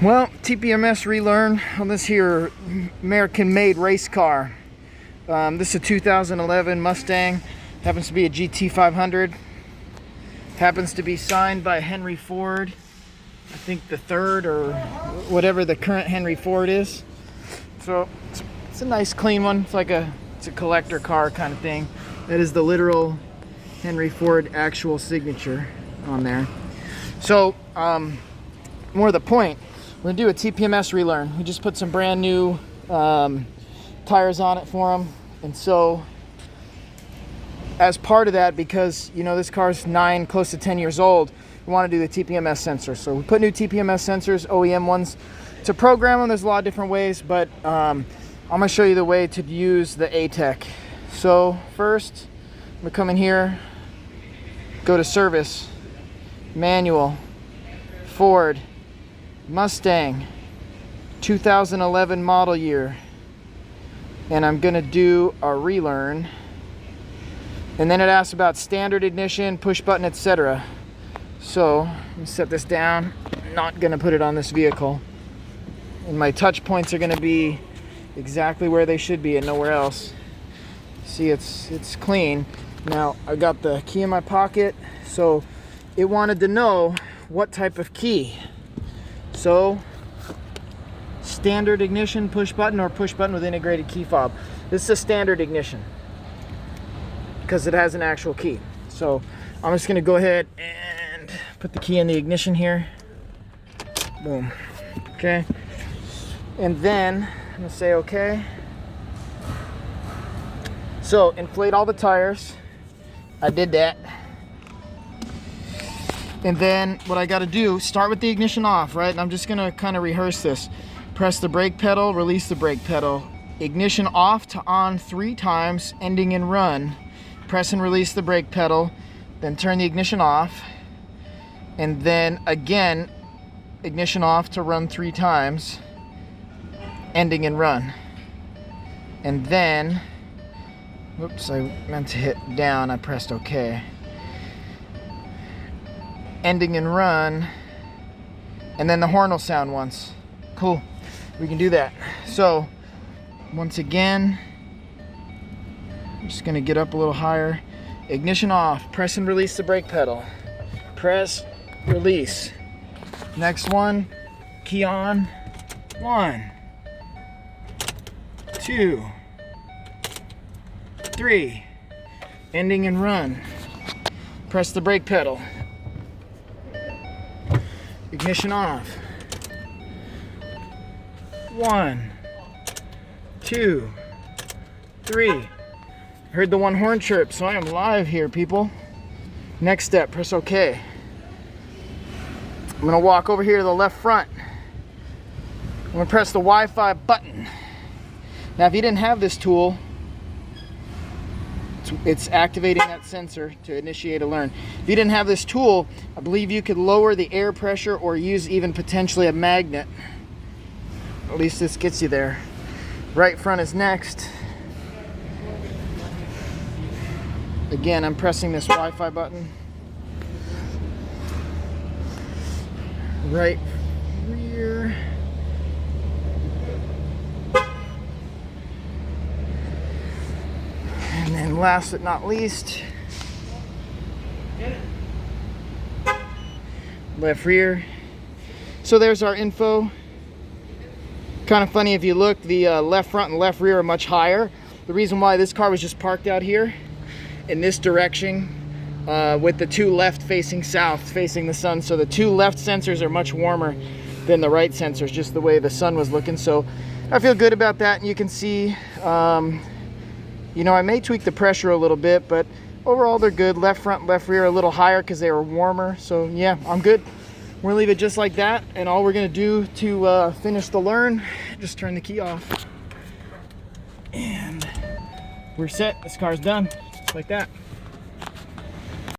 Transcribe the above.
Well, TPMS relearn on this here American-made race car. This is a 2011 Mustang. Happens to be a GT500. Happens to be signed by Henry Ford. I think the third or whatever the current Henry Ford is. So it's a nice clean one. It's like it's a collector car kind of thing. That is the literal Henry Ford actual signature on there. So more the point. We're gonna do a TPMS relearn. We just put some brand new tires on it for them, and so as part of that, because you know this car's 9, close to 10 years old, we want to do the TPMS sensor. So we put new TPMS sensors, OEM ones. To program them, there's a lot of different ways, but I'm gonna show you the way to use the ATEC. So first, I'm gonna come in here, go to service, manual, Ford Mustang 2011 model year, and I'm gonna do a relearn, and then it asks about standard ignition, push button, etc. So let me set this down. I'm not gonna put it on this vehicle, and my touch points are gonna be exactly where they should be and nowhere else. See, it's clean. Now I got the key in my pocket, so it wanted to know what type of key. So, standard ignition, push button, or push button with integrated key fob. This is a standard ignition because it has an actual key. So, I'm just going to go ahead and put the key in the ignition here. Boom. Okay. And then, I'm going to say okay. So, inflate all the tires. I did that. And then what I got to do, start with the ignition off, right? And I'm just going to kind of rehearse this. Press the brake pedal, release the brake pedal. Ignition off to on 3 times, ending in run. Press and release the brake pedal, then turn the ignition off. And then again, ignition off to run 3 times, ending in run. And then, whoops, I meant to hit down, I pressed OK. Ending in run, and then the horn will sound once. Cool, we can do that. So once again, I'm just gonna get up a little higher. Ignition off, press and release the brake pedal. Press, release. Next one, key on. 1, 2, 3. Ending in run. Press the brake pedal. Ignition off. 1, 2, 3. Heard the one horn chirp, so I am live here, people. Next step, press OK. I'm gonna walk over here to the left front. I'm gonna press the Wi-Fi button. Now, if you didn't have this tool, it's activating that sensor to initiate a learn. If you didn't have this tool, I believe you could lower the air pressure or use even potentially a magnet. At least this gets you there. Right front is next. Again, I'm pressing this Wi-Fi button. Right rear. And then last but not least, left rear. So there's our info. Kind of funny, if you look, the left front and left rear are much higher. The reason why, this car was just parked out here in this direction with the 2 left facing south, facing the sun. So the 2 left sensors are much warmer than the right sensors, just the way the sun was looking. So I feel good about that. And you can see, you know, I may tweak the pressure a little bit, but overall they're good. Left front, left rear a little higher because they were warmer. So yeah, I'm good. We're gonna leave it just like that. And all we're gonna do to finish the learn, just turn the key off. And we're set. This car's done, just like that.